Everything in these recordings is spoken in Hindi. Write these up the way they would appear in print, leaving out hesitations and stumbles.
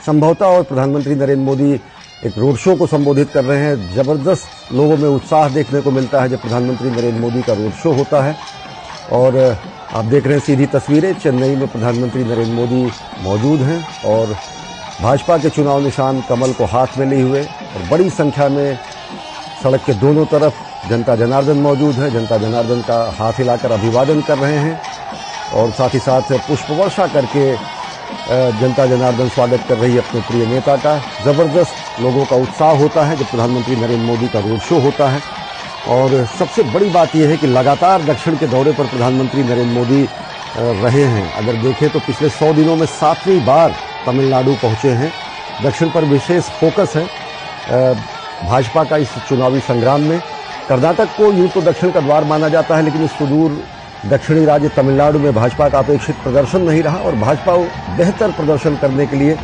संभवतः और प्रधानमंत्री नरेंद्र मोदी एक रोड शो को संबोधित कर रहे हैं। जबरदस्त लोगों में उत्साह देखने को मिलता है जब प्रधानमंत्री नरेंद्र मोदी का रोड शो होता है। और आप देख रहे हैं सीधी तस्वीरें, चेन्नई में प्रधानमंत्री नरेंद्र मोदी मौजूद हैं और भाजपा के चुनाव निशान कमल को हाथ में लिए हुए और बड़ी संख्या में सड़क के दोनों तरफ जनता जनार्दन मौजूद है। जनता जनार्दन का हाथ हिलाकर अभिवादन कर रहे हैं और साथ ही साथ पुष्प वर्षा करके जनता जनार्दन स्वागत कर रही है अपने प्रिय नेता का। जबरदस्त लोगों का उत्साह होता है जब प्रधानमंत्री नरेंद्र मोदी का रोड शो होता है। और सबसे बड़ी बात यह है कि लगातार दक्षिण के दौरे पर प्रधानमंत्री नरेंद्र मोदी रहे हैं। अगर देखें तो पिछले 100 दिनों में 7वीं बार तमिलनाडु पहुंचे हैं। दक्षिण पर विशेष फोकस है भाजपा का इस चुनावी संग्राम में। कर्नाटक को यूं तो दक्षिण का द्वार माना जाता है, लेकिन इस सुदूर दक्षिणी राज्य तमिलनाडु में भाजपा का अपेक्षित प्रदर्शन नहीं रहा और भाजपा बेहतर प्रदर्शन करने के लिए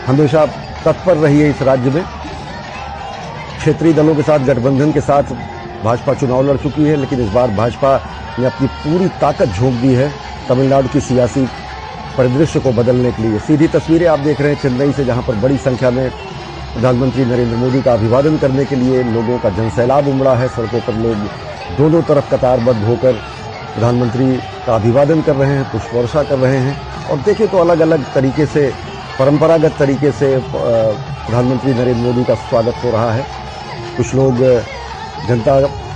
हमेशा तत्पर रही है। इस राज्य में क्षेत्रीय दलों के साथ गठबंधन के साथ भाजपा चुनाव लड़ चुकी है, लेकिन इस बार भाजपा ने अपनी पूरी ताकत झोंक दी है तमिलनाडु की सियासी परिदृश्य को बदलने के लिए। सीधी तस्वीरें आप देख रहे हैं चेन्नई से, जहां पर बड़ी संख्या में प्रधानमंत्री नरेंद्र मोदी का अभिवादन करने के लिए लोगों का जनसैलाब उमड़ा है। सड़कों पर लोग दोनों तरफ कतारबद्ध होकर प्रधानमंत्री का अभिवादन कर रहे हैं, पुष्प वर्षा कर रहे हैं। और देखें तो अलग अलग तरीके से, परंपरागत तरीके से प्रधानमंत्री नरेंद्र मोदी का स्वागत हो रहा है। कुछ लोग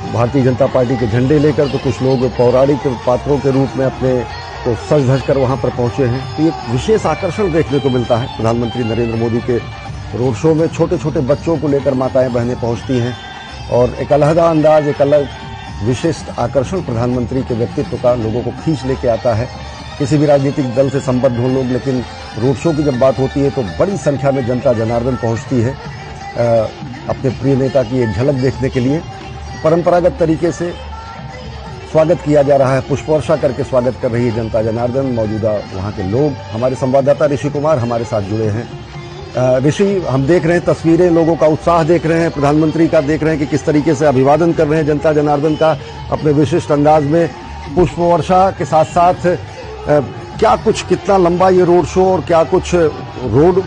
भारतीय जनता पार्टी के झंडे लेकर, तो कुछ लोग पौराणिक पात्रों के रूप में अपने को सज धज कर वहां पर पहुंचे हैं। तो ये विशेष आकर्षण देखने को मिलता है प्रधानमंत्री नरेंद्र मोदी के रोड शो में। छोटे छोटे बच्चों को लेकर माताएं बहनें पहुंचती हैं और एक अलहदा अंदाज, एक अलग विशिष्ट आकर्षण प्रधानमंत्री के व्यक्तित्व का लोगों को खींच लेके आता है। किसी भी राजनीतिक दल से संबद्ध हो लोग, लेकिन रोड शो की जब बात होती है तो बड़ी संख्या में जनता जनार्दन पहुंचती है अपने प्रिय नेता की एक झलक देखने के लिए। परंपरागत तरीके से स्वागत किया जा रहा है, पुष्प वर्षा करके स्वागत कर रही है जनता जनार्दन। मौजूदा वहां के लोग, हमारे संवाददाता ऋषि कुमार हमारे साथ जुड़े हैं। ऋषि, हम देख रहे हैं तस्वीरें, लोगों का उत्साह देख रहे हैं, प्रधानमंत्री का देख रहे हैं कि किस तरीके से अभिवादन कर रहे हैं जनता जनार्दन का अपने विशिष्ट अंदाज में। पुष्प वर्षा के साथ साथ क्या कुछ, कितना लंबा ये रोड शो और क्या कुछ रोड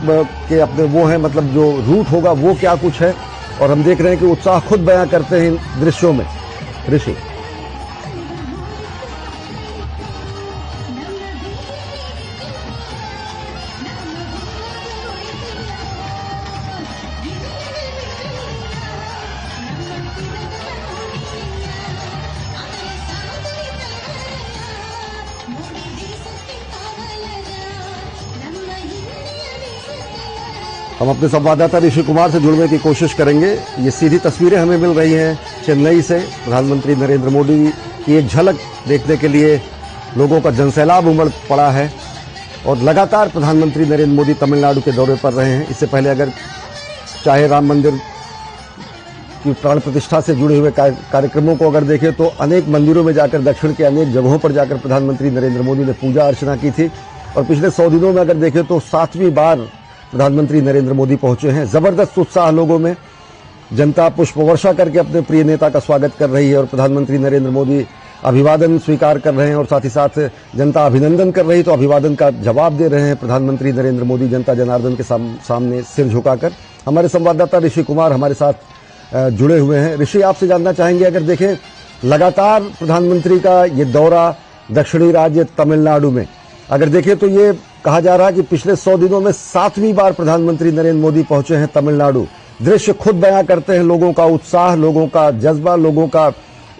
के अपने वो है, मतलब जो रूट होगा वो क्या कुछ है। और हम देख रहे हैं कि उत्साह खुद बयां करते हैं इन दृश्यों में। ऋषि, हम अपने संवाददाता ऋषि कुमार से जुड़ने की कोशिश करेंगे। ये सीधी तस्वीरें हमें मिल रही हैं चेन्नई से। प्रधानमंत्री नरेंद्र मोदी की एक झलक देखने के लिए लोगों का जनसैलाब उमड़ पड़ा है और लगातार प्रधानमंत्री नरेंद्र मोदी तमिलनाडु के दौरे पर रहे हैं। इससे पहले अगर चाहे राम मंदिर की प्राण प्रतिष्ठा से जुड़े हुए कार्यक्रमों को अगर देखें तो अनेक मंदिरों में जाकर, दक्षिण के अनेक जगहों पर जाकर प्रधानमंत्री नरेंद्र मोदी ने पूजा अर्चना की थी। और पिछले 100 दिनों में अगर देखें तो 7वीं बार प्रधानमंत्री नरेंद्र मोदी पहुंचे हैं। जबरदस्त उत्साह लोगों में, जनता पुष्प वर्षा करके अपने प्रिय नेता का स्वागत कर रही है और प्रधानमंत्री नरेंद्र मोदी अभिवादन स्वीकार कर रहे हैं और साथ ही साथ जनता अभिनंदन कर रही तो अभिवादन का जवाब दे रहे हैं प्रधानमंत्री नरेंद्र मोदी जनता जनार्दन के सामने सिर झुकाकर। हमारे संवाददाता ऋषि कुमार हमारे साथ जुड़े हुए हैं। ऋषि, आपसे जानना चाहेंगे, अगर देखें लगातार प्रधानमंत्री का ये दौरा दक्षिणी राज्य तमिलनाडु में, अगर देखें तो ये कहा जा रहा है कि पिछले 100 दिनों में 7वीं बार प्रधानमंत्री नरेंद्र मोदी पहुंचे हैं तमिलनाडु। दृश्य खुद बयां करते हैं लोगों का उत्साह, लोगों का जज्बा, लोगों का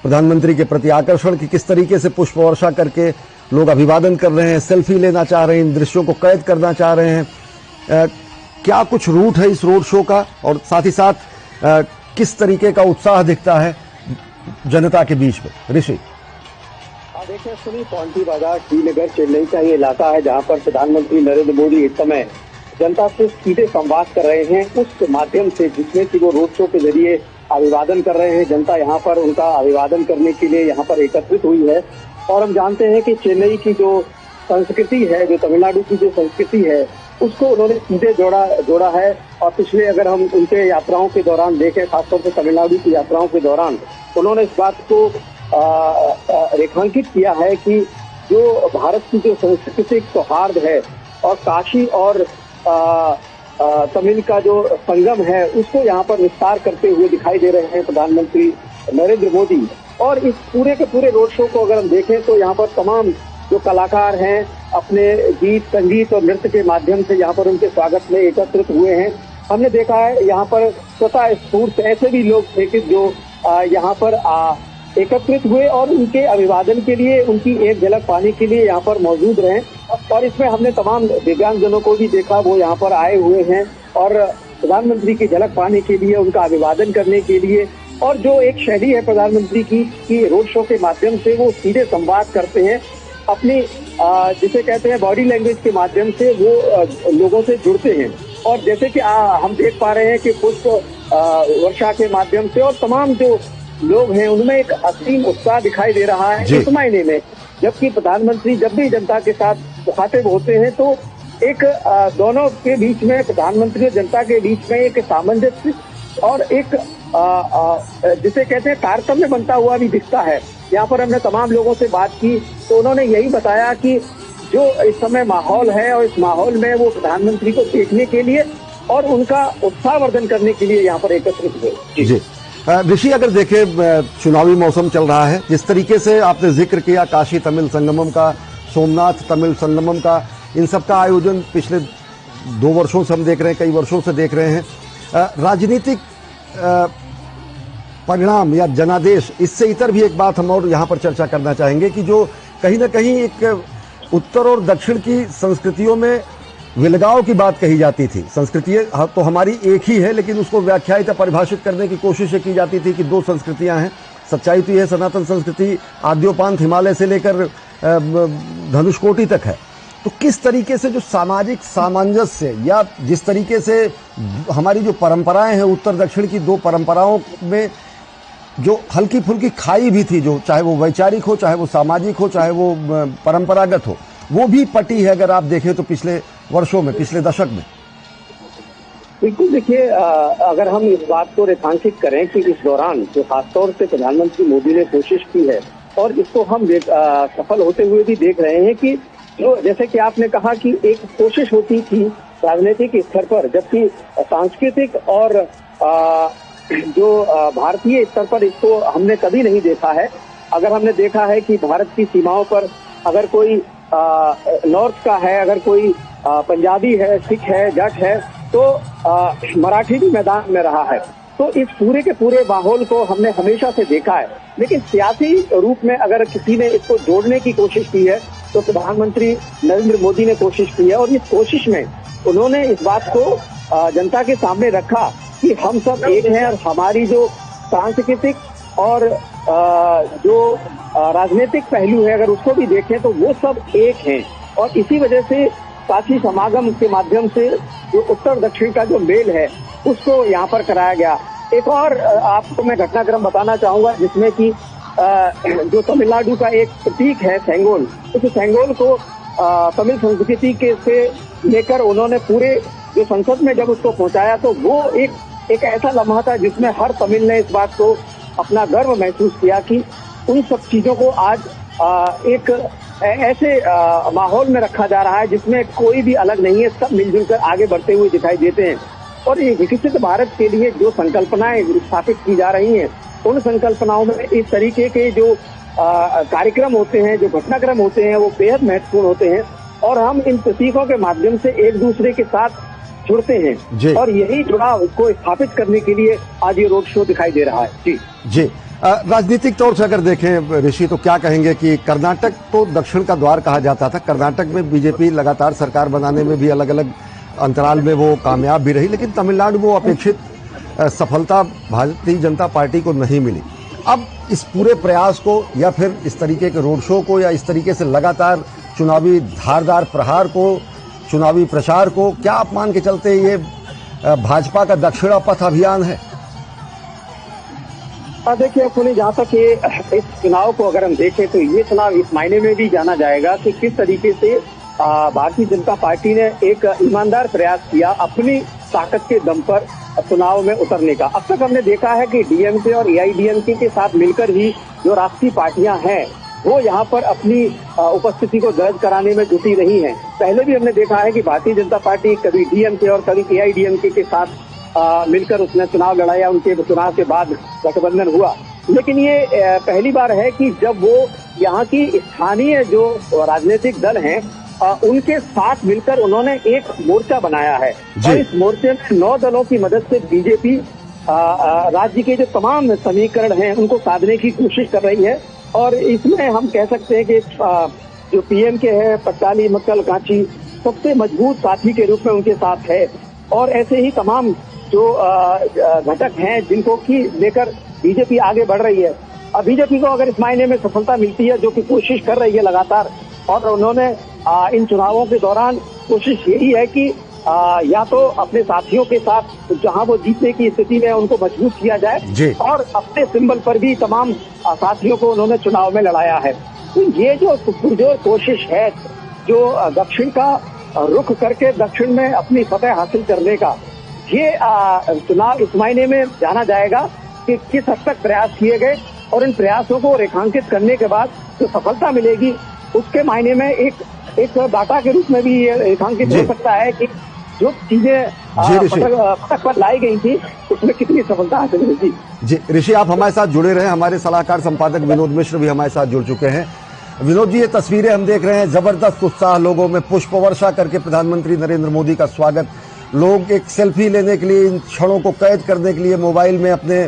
प्रधानमंत्री के प्रति आकर्षण कि किस तरीके से पुष्प वर्षा करके लोग अभिवादन कर रहे हैं, सेल्फी लेना चाह रहे हैं, इन दृश्यों को कैद करना चाह रहे हैं। क्या कुछ रूट है इस रोड शो का और साथ ही साथ किस तरीके का उत्साह दिखता है जनता के बीच में? ऋषि, देखिए सुनी, पॉन्टी बाजार, टी नगर, चेन्नई का ये इलाका है जहां पर प्रधानमंत्री नरेंद्र मोदी इस समय जनता से सीधे संवाद कर रहे हैं उस माध्यम से जिसमें कि वो रोड शो के जरिए अभिवादन कर रहे हैं। जनता यहाँ पर उनका अभिवादन करने के लिए यहाँ पर एकत्रित हुई है। और हम जानते हैं कि चेन्नई की जो संस्कृति है, जो तमिलनाडु की जो संस्कृति है, उसको उन्होंने सीधे जोड़ा है। और पिछले अगर हम उनके यात्राओं के दौरान देखें, खासतौर से तमिलनाडु की यात्राओं के दौरान, उन्होंने इस बात को रेखांकित किया है कि जो भारत की जो सांस्कृतिक सौहार्द है और काशी और तमिल का जो संगम है उसको यहाँ पर विस्तार करते हुए दिखाई दे रहे हैं प्रधानमंत्री नरेंद्र मोदी। और इस पूरे के पूरे रोड शो को अगर हम देखें तो यहाँ पर तमाम जो कलाकार हैं अपने गीत, संगीत और नृत्य के माध्यम से यहाँ पर उनके स्वागत में एकत्रित हुए हैं। हमने देखा है यहाँ पर स्वतः स्फूर्त ऐसे भी लोग थे कि जो यहाँ पर एकत्रित हुए और उनके अभिवादन के लिए, उनकी एक झलक पाने के लिए यहाँ पर मौजूद रहे। और इसमें हमने तमाम दिव्यांगजनों को भी देखा, वो यहाँ पर आए हुए हैं और प्रधानमंत्री की झलक पाने के लिए, उनका अभिवादन करने के लिए। और जो एक शैली है प्रधानमंत्री की रोड शो के माध्यम से वो सीधे संवाद करते हैं, अपनी जिसे कहते हैं बॉडी लैंग्वेज के माध्यम से वो लोगों से जुड़ते हैं। और जैसे कि हम देख पा रहे हैं कि पुष्प वर्षा के माध्यम से और तमाम जो लोग हैं उनमें एक असीम उत्साह दिखाई दे रहा है इस महीने में। जबकि प्रधानमंत्री जब भी जनता के साथ मुखातिब होते हैं तो एक दोनों के बीच में, प्रधानमंत्री और जनता के बीच में एक सामंजस्य और एक जिसे कहते हैं तारतम्य बनता हुआ भी दिखता है। यहाँ पर हमने तमाम लोगों से बात की तो उन्होंने यही बताया कि जो इस समय माहौल है और इस माहौल में वो प्रधानमंत्री को देखने के लिए और उनका उत्साहवर्धन करने के लिए यहाँ पर एकत्रित हुए। जी ऋषि, अगर देखें चुनावी मौसम चल रहा है, जिस तरीके से आपने जिक्र किया काशी तमिल संगमम का, सोमनाथ तमिल संगमम का, इन सब का आयोजन पिछले 2 वर्षों से हम देख रहे हैं, कई वर्षों से देख रहे हैं। राजनीतिक परिणाम या जनादेश, इससे इतर भी एक बात हम और यहाँ पर चर्चा करना चाहेंगे कि जो कहीं ना कहीं एक उत्तर और दक्षिण की संस्कृतियों में विलगाव की बात कही जाती थी। संस्कृतियाँ तो हमारी एक ही है, लेकिन उसको व्याख्यायित परिभाषित करने की कोशिश की जाती थी कि 2 संस्कृतियां हैं। सच्चाई तो यह सनातन संस्कृति आद्योपांत हिमालय से लेकर धनुषकोटि तक है। तो किस तरीके से जो सामाजिक सामंजस्य या जिस तरीके से हमारी जो परंपराएं हैं, उत्तर दक्षिण की 2 परंपराओं में जो हल्की फुल्की खाई भी थी, जो चाहे वो वैचारिक हो, चाहे वो सामाजिक हो, चाहे वो परंपरागत हो, वो भी पटी है अगर आप देखें तो पिछले वर्षों में, पिछले दशक में। बिल्कुल, देखिए अगर हम इस बात को रेखांकित करें कि इस दौरान जो खासतौर से प्रधानमंत्री मोदी ने कोशिश की है और इसको हम सफल होते हुए भी देख रहे हैं कि जो जैसे कि आपने कहा कि एक कोशिश होती थी राजनीतिक स्तर पर, जबकि सांस्कृतिक और जो भारतीय स्तर पर इसको हमने कभी नहीं देखा है। अगर हमने देखा है कि भारत की सीमाओं पर अगर कोई नॉर्थ का है, अगर कोई पंजाबी है, सिख है, जट है, तो मराठी भी मैदान में रहा है। तो इस पूरे के पूरे माहौल को हमने हमेशा से देखा है। लेकिन सियासी रूप में अगर किसी ने इसको जोड़ने की कोशिश की है तो प्रधानमंत्री नरेंद्र मोदी ने कोशिश की है। और इस कोशिश में उन्होंने इस बात को जनता के सामने रखा कि हम सब एक हैं और हमारी जो सांस्कृतिक और जो राजनीतिक पहलू है अगर उसको भी देखें तो वो सब एक हैं। और इसी वजह से काशी समागम के माध्यम से जो उत्तर दक्षिण का जो मेल है उसको यहाँ पर कराया गया। एक और आपको मैं घटनाक्रम बताना चाहूंगा जिसमें कि जो तमिलनाडु का एक प्रतीक है सेंगोल, उस सेंगोल को तमिल संस्कृति के से लेकर उन्होंने पूरे जो संसद में जब उसको पहुंचाया तो वो एक ऐसा लम्हा था जिसमें हर तमिल ने इस बात को अपना गर्व महसूस किया कि उन सब चीजों को आज एक ऐसे माहौल में रखा जा रहा है जिसमें कोई भी अलग नहीं है, सब मिलजुल कर आगे बढ़ते हुए दिखाई देते हैं। और ये विकसित भारत के लिए जो संकल्पनाएं स्थापित की जा रही हैं, उन संकल्पनाओं में इस तरीके के जो कार्यक्रम होते हैं, जो घटनाक्रम होते हैं, वो बेहद महत्वपूर्ण होते हैं। और हम इन प्रतीकों के माध्यम से एक दूसरे के साथ जुड़ते हैं और यही जुड़ाव को स्थापित करने के लिए आज ये रोड शो दिखाई दे रहा है। जी राजनीतिक तौर से अगर देखें ऋषि, तो क्या कहेंगे कि कर्नाटक तो दक्षिण का द्वार कहा जाता था। कर्नाटक में बीजेपी लगातार सरकार बनाने में भी अलग अलग अंतराल में वो कामयाब भी रही, लेकिन तमिलनाडु में वो अपेक्षित सफलता भारतीय जनता पार्टी को नहीं मिली। अब इस पूरे प्रयास को या फिर इस तरीके के रोड शो को या इस तरीके से लगातार चुनावी धारदार प्रहार को, चुनावी प्रचार को, क्या आप मान के चलते ये भाजपा का दक्षिणा पथ अभियान है? देखिए पुणे, जहाँ तक ये इस चुनाव को अगर हम देखें तो ये चुनाव इस मायने में भी जाना जाएगा कि किस तरीके से भारतीय जनता पार्टी ने एक ईमानदार प्रयास किया अपनी ताकत के दम पर चुनाव में उतरने का। अब तक हमने देखा है कि डीएमके और एआईएडीएमके के साथ मिलकर ही जो राष्ट्रीय पार्टियां हैं वो यहाँ पर अपनी उपस्थिति को दर्ज कराने में जुटी रही हैं। पहले भी हमने देखा है कि भारतीय जनता पार्टी कभी डीएमके और कभी एआईडीएमके के साथ मिलकर उसने चुनाव लड़ाया, उनके चुनाव के बाद गठबंधन हुआ। लेकिन ये पहली बार है कि जब वो यहाँ की स्थानीय जो राजनीतिक दल हैं उनके साथ मिलकर उन्होंने एक मोर्चा बनाया है और इस मोर्चे में 9 दलों की मदद से बीजेपी राज्य के जो तमाम समीकरण हैं उनको साधने की कोशिश कर रही है। और इसमें हम कह सकते हैं कि जो पीएम के है पट्टाली मक्कल कांची सबसे मजबूत साथी के रूप में उनके साथ है और ऐसे ही तमाम जो घटक हैं जिनको की लेकर बीजेपी आगे बढ़ रही है। अब बीजेपी को अगर इस मायने में सफलता मिलती है, जो कि कोशिश कर रही है लगातार, और उन्होंने इन चुनावों के दौरान कोशिश यही है कि या तो अपने साथियों के साथ जहां वो जीतने की स्थिति में उनको मजबूत किया जाए और अपने सिंबल पर भी तमाम साथियों को उन्होंने चुनाव में लड़ाया है। तो ये जो पुरजोर कोशिश है जो दक्षिण का रुख करके दक्षिण में अपनी फतह हासिल करने का, ये चुनाव इस मायने में जाना जाएगा कि किस हद तक प्रयास किए गए और इन प्रयासों को रेखांकित करने के बाद जो सफलता मिलेगी उसके मायने में एक डाटा के रूप में भी ये रेखांकित हो सकता है कि जो चीजें पटक पर लाई गई थी उसमें कितनी सफलता हासिल हुई थी। जी ऋषि, आप हमारे साथ जुड़े रहे। हमारे सलाहकार संपादक विनोद मिश्र भी हमारे साथ जुड़ चुके हैं। विनोद जी, ये तस्वीरें हम देख रहे हैं, जबरदस्त उत्साह लोगों में, पुष्प वर्षा करके प्रधानमंत्री नरेंद्र मोदी का स्वागत। लोग एक सेल्फी लेने के लिए, इन क्षणों को कैद करने के लिए मोबाइल में अपने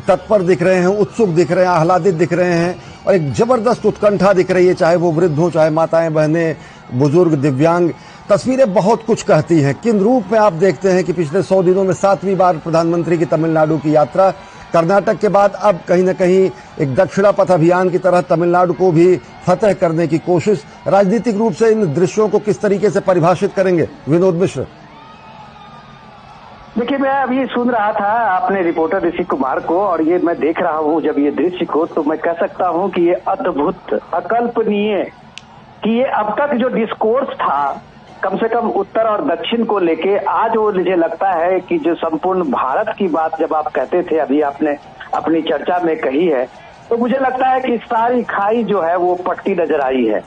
तत्पर दिख रहे हैं, उत्सुक दिख रहे हैं, आह्लादित दिख रहे हैं और एक जबरदस्त उत्कंठा दिख रही है, चाहे वो वृद्ध हो, चाहे माताएं बहनें, बुजुर्ग, दिव्यांग। तस्वीरें बहुत कुछ कहती हैं। किन रूप में आप देखते हैं कि पिछले 100 दिनों में 7वीं बार प्रधानमंत्री की तमिलनाडु की यात्रा, कर्नाटक के बाद अब कहीं न कहीं एक दक्षिणा पथ अभियान की तरह तमिलनाडु को भी फतह करने की कोशिश, राजनीतिक रूप से इन दृश्यों को किस तरीके से परिभाषित करेंगे विनोद मिश्र? देखिए, मैं अभी सुन रहा था आपने रिपोर्टर ऋषि कुमार को और ये मैं देख रहा हूँ जब ये दृश्य को, तो मैं कह सकता हूँ कि ये अद्भुत, अकल्पनीय कि ये अब तक जो डिस्कोर्स था कम से कम उत्तर और दक्षिण को लेके, आज वो मुझे लगता है कि जो संपूर्ण भारत की बात जब आप कहते थे, अभी आपने अपनी चर्चा में कही है, तो मुझे लगता है कि सारी खाई जो है वो पट्टी नजर आई है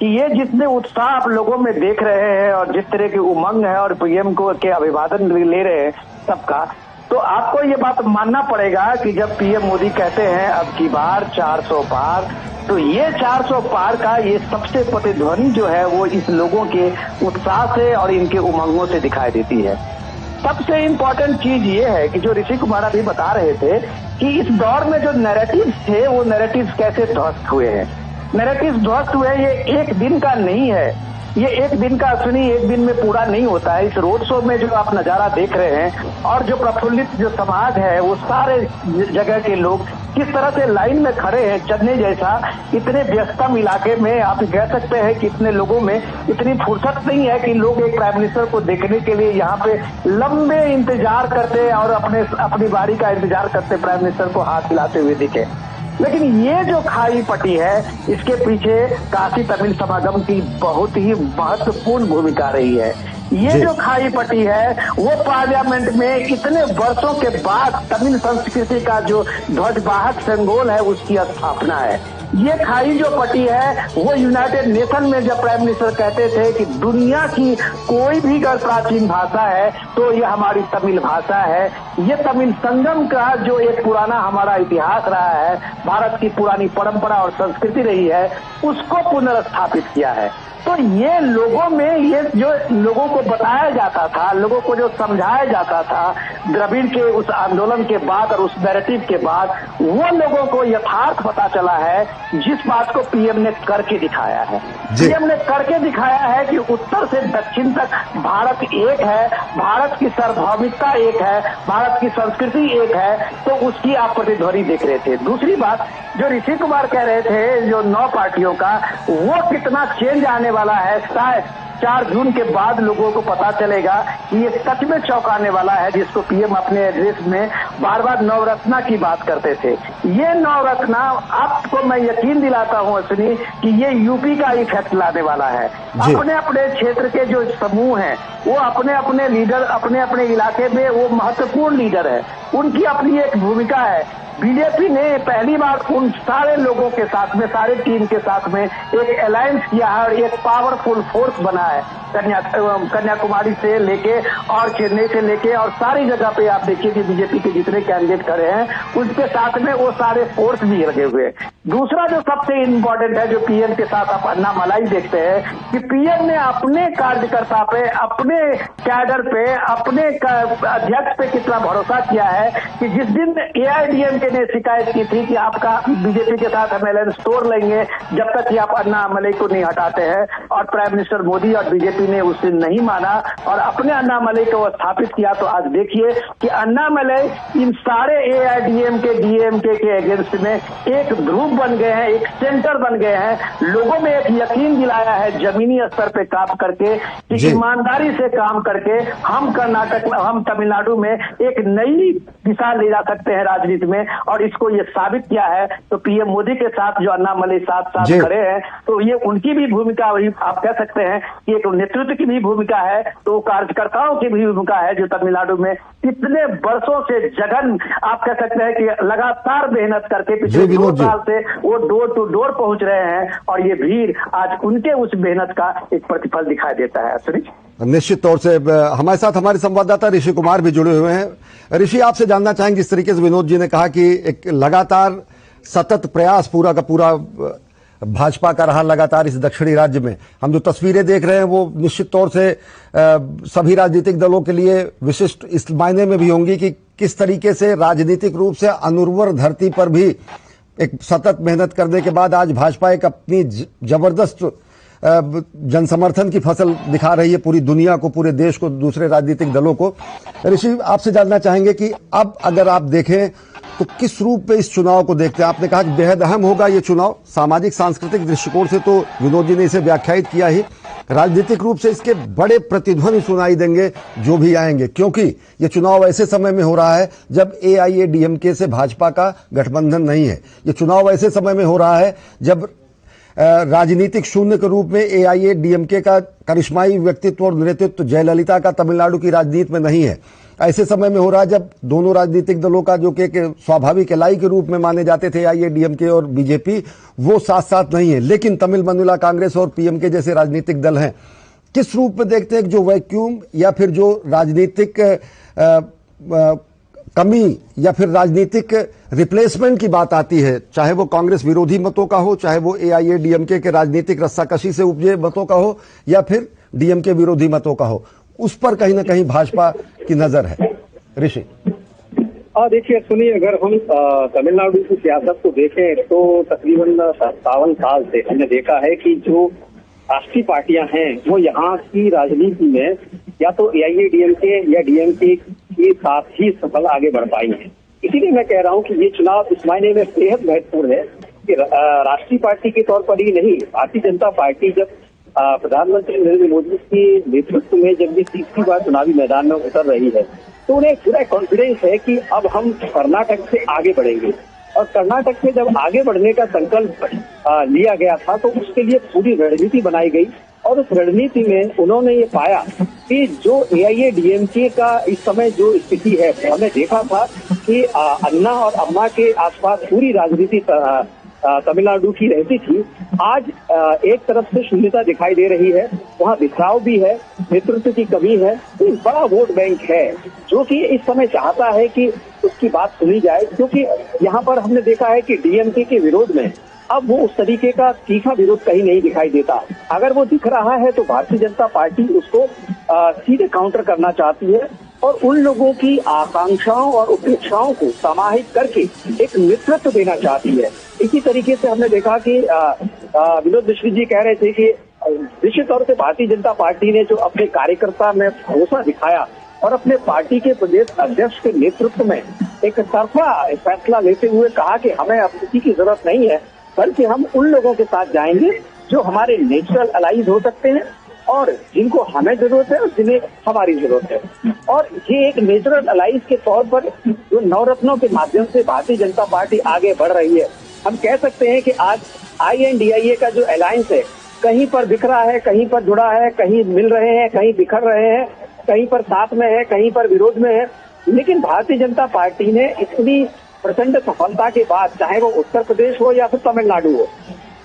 कि ये जितने उत्साह आप लोगों में देख रहे हैं और जिस तरह की उमंग है और पीएम को के अभिवादन ले रहे हैं सबका, तो आपको ये बात मानना पड़ेगा कि जब पीएम मोदी कहते हैं अब की बार 400 पार, तो ये 400 पार का ये सबसे प्रतिध्वनि जो है वो इस लोगों के उत्साह से और इनके उमंगों से दिखाई देती है। सबसे इम्पोर्टेंट चीज ये है कि जो ऋषि कुमार अभी बता रहे थे कि इस दौर में जो नैरेटिव्स थे वो नैरेटिव्स कैसे ध्वस्त हुए हैं। नैरेटिव्स ध्वस्त हुए, ये एक दिन का नहीं है, ये एक दिन का सुनी एक दिन में पूरा नहीं होता है। इस रोड शो में जो आप नजारा देख रहे हैं और जो प्रफुल्लित जो समाज है, वो सारे जगह के लोग किस तरह से लाइन में खड़े हैं चलने जैसा, इतने व्यस्तम इलाके में आप कह सकते हैं कि इतने लोगों में इतनी फुर्सत नहीं है कि लोग एक प्राइम मिनिस्टर को देखने के लिए यहाँ पे लंबे इंतजार करते और अपनी बारी का इंतजार करते प्राइम मिनिस्टर को हाथ हिलाते हुए दिखे। लेकिन ये जो खाई पटी है, इसके पीछे काशी तमिल समागम की बहुत ही महत्वपूर्ण भूमिका रही है। ये जो खाई पटी है वो पार्लियामेंट में इतने वर्षों के बाद तमिल संस्कृति का जो ध्वजवाहक सिंबल है उसकी स्थापना है। ये खाई जो पटी है वो यूनाइटेड नेशन में जब प्राइम मिनिस्टर कहते थे कि दुनिया की कोई भी अगर प्राचीन भाषा है तो ये हमारी तमिल भाषा है। ये तमिल संगम का जो एक पुराना हमारा इतिहास रहा है, भारत की पुरानी परंपरा और संस्कृति रही है, उसको पुनर्स्थापित किया है। तो ये लोगों में, ये जो लोगों को बताया जाता था, लोगों को जो समझाया जाता था द्रविड़ के उस आंदोलन के बाद और उस नैरेटिव के बाद, वो लोगों को यथार्थ पता चला है जिस बात को पीएम ने करके दिखाया है। पीएम ने करके दिखाया है कि उत्तर से दक्षिण तक भारत एक है, भारत की सार्वभौमिकता एक है, भारत की संस्कृति एक है, तो उसकी आप प्रतिध्वनि देख रहे थे। दूसरी बात जो ऋषि कुमार कह रहे थे, जो 9 पार्टियों का, वो कितना चेंज आने वाला है, शायद 4 जून के बाद लोगों को पता चलेगा कि ये सच में चौंकाने वाला है, जिसको पीएम अपने एड्रेस में बार बार नवरत्ना की बात करते थे। ये नवरत्ना आपको मैं यकीन दिलाता हूं अश्विनी कि ये यूपी का इफेक्ट लाने वाला है। अपने अपने क्षेत्र के जो समूह हैं वो अपने अपने लीडर, अपने अपने इलाके में वो महत्वपूर्ण लीडर है, उनकी अपनी एक भूमिका है। बीजेपी ने पहली बार उन सारे लोगों के साथ में, सारे टीम के साथ में एक अलायंस किया है और एक पावरफुल फोर्स बना है। कन्याकुमारी से लेके और चेन्नई से लेके और सारी जगह पे आप देखिए कि बीजेपी के जितने कैंडिडेट खड़े हैं उसके साथ में वो सारे फोर्स भी लगे हुए हैं। दूसरा जो सबसे इम्पोर्टेंट है, जो पीएम के साथ आप अन्नामलाई देखते हैं कि पीएम ने अपने कार्यकर्ता पे, अपने कैडर पे, अपने अध्यक्ष पे कितना भरोसा किया है कि जिस दिन एआईएडीएमके ने शिकायत की थी कि आपका बीजेपी के साथ हम अलायंस तोड़ लेंगे जब तक कि आप अन्नामलाई को नहीं हटाते हैं, और प्राइम मिनिस्टर मोदी और बीजेपी ने उसे नहीं माना और अपने अन्नामलाई को स्थापित किया। तो आज देखिए कि अन्नामलाई इन सारे एआईएडीएमके डीएमके के अगेंस्ट में एक ध्रुव बन गए हैं, एक सेंटर बन गए हैं। लोगों में एक यकीन दिलाया है जमीनी स्तर पे काम करके कि ईमानदारी से काम करके हम कर्नाटक, हम तमिलनाडु में एक नई दिशा ले जा सकते हैं राजनीति में, और इसको ये साबित किया है। तो पीएम मोदी के साथ जो अन्नामलाई साथ साथ खड़े हैं, तो ये उनकी भी भूमिका, आप कह सकते हैं कि एक नेतृत्व की भी भूमिका है, तो कार्यकर्ताओं की भी भूमिका है जो तमिलनाडु में इतने वर्षों से जगन, आप कह सकते हैं कि लगातार मेहनत करके पिछले 2 साल से वो डोर टू डोर पहुंच रहे हैं, और ये भीड़ आज उनके उस मेहनत का एक प्रतिफल दिखाई देता है। सुनील, निश्चित तौर से हमारे साथ हमारे संवाददाता ऋषि कुमार भी जुड़े हुए हैं। ऋषि, आपसे जानना चाहेंगे, जिस तरीके से विनोद जी ने कहा कि एक लगातार सतत प्रयास पूरा का पूरा भाजपा का रहा लगातार इस दक्षिणी राज्य में, हम जो तस्वीरें देख रहे हैं वो निश्चित तौर से सभी राजनीतिक दलों के लिए विशिष्ट इस मायने में भी होंगी कि किस तरीके से राजनीतिक रूप से अनुर्वर धरती पर भी एक सतत मेहनत करने के बाद आज भाजपा एक अपनी जबरदस्त जनसमर्थन की फसल दिखा रही है पूरी दुनिया को, पूरे देश को, दूसरे राजनीतिक दलों को। ऋषि, आपसे जानना चाहेंगे कि अब अगर आप देखें तो किस रूप में इस चुनाव को देखते हैं? आपने कहा कि बेहद अहम होगा ये चुनाव, सामाजिक सांस्कृतिक दृष्टिकोण से तो विनोद जी ने इसे व्याख्यायित किया ही, राजनीतिक रूप से इसके बड़े प्रतिध्वनि सुनाई देंगे जो भी आएंगे, क्योंकि ये चुनाव ऐसे समय में हो रहा है जब एआईएडीएमके से भाजपा का गठबंधन नहीं है। ये चुनाव ऐसे समय में हो रहा है जब राजनीतिक शून्य के रूप में एआईएडीएमके का करिश्माई व्यक्तित्व और नेतृत्व जयललिता का तमिलनाडु की राजनीति में नहीं है। ऐसे समय में हो रहा है जब दोनों राजनीतिक दलों का जो कि स्वाभाविक इलाई के रूप में माने जाते थे एआईएडीएमके और बीजेपी, वो साथ साथ नहीं है। लेकिन तमिल मानिला कांग्रेस और पीएमके जैसे राजनीतिक दल हैं, किस रूप में देखते हैं जो वैक्यूम या फिर जो राजनीतिक कमी या फिर राजनीतिक रिप्लेसमेंट की बात आती है, चाहे वो कांग्रेस विरोधी मतों का हो, चाहे वो एआईएडीएमके के राजनीतिक रस्साकशी से उपजे मतों का हो, या फिर डीएमके विरोधी मतों का हो, उस पर कहीं ना कहीं भाजपा की नजर है। ऋषि, देखिए सुनिए, अगर हम तमिलनाडु की सियासत को देखें तो तकरीबन 57 साल से हमने देखा है कि जो राष्ट्रीय पार्टियां हैं वो यहाँ की राजनीति में या तो एआईएडीएमके या डीएमके के साथ ही सफल आगे बढ़ पाई है। इसीलिए मैं कह रहा हूँ कि ये चुनाव इस मायने में बेहद महत्वपूर्ण है कि राष्ट्रीय पार्टी के तौर पर ही नहीं, भारतीय जनता पार्टी जब प्रधानमंत्री नरेंद्र मोदी के नेतृत्व में जब भी तीसरी बार चुनावी मैदान में उतर रही है तो उन्हें पूरा कॉन्फिडेंस है कि अब हम कर्नाटक से आगे बढ़ेंगे। और कर्नाटक से जब आगे बढ़ने का संकल्प लिया गया था तो उसके लिए पूरी रणनीति बनाई गई, और उस रणनीति में उन्होंने ये पाया कि जो एआईएडीएमके का इस समय जो स्थिति है, हमने देखा था कि अन्ना और अम्मा के आसपास पूरी राजनीति तमिलनाडु की रहती थी। आज एक तरफ से शून्यता दिखाई दे रही है, वहाँ बिखराव भी है, नेतृत्व की कमी है, तो एक बड़ा वोट बैंक है जो कि इस समय चाहता है कि उसकी बात सुनी जाए, क्योंकि यहाँ पर हमने देखा है कि डीएमके के विरोध में अब वो उस तरीके का तीखा विरोध कहीं नहीं दिखाई देता। अगर वो दिख रहा है तो भारतीय जनता पार्टी उसको सीधे काउंटर करना चाहती है और उन लोगों की आकांक्षाओं और उपेक्षाओं को समाहित करके एक नेतृत्व देना चाहती है। इसी तरीके से हमने देखा कि विनोद मिश्र जी कह रहे थे कि निश्चित तौर से भारतीय जनता पार्टी ने जो अपने कार्यकर्ता में भरोसा दिखाया और अपने पार्टी के प्रदेश अध्यक्ष के नेतृत्व में एक तरफा फैसला लेते हुए कहा कि हमें अब किसी की जरूरत नहीं है, बल्कि हम उन लोगों के साथ जाएंगे जो हमारे नेचुरल अलाइज हो सकते हैं, और जिनको हमें जरूरत है और जिन्हें हमारी जरूरत है। और ये एक नेचुरल अलाइंस के तौर पर जो नवरत्नों के माध्यम से भारतीय जनता पार्टी आगे बढ़ रही है। हम कह सकते हैं कि आज INDIA का जो अलायंस है कहीं पर बिखरा है, कहीं पर जुड़ा है, कहीं मिल रहे हैं, कहीं बिखर रहे हैं, कहीं पर साथ में है, कहीं पर विरोध में है। लेकिन भारतीय जनता पार्टी ने इतनी प्रचंड सफलता के बाद, चाहे वो उत्तर प्रदेश हो या फिर तमिलनाडु हो,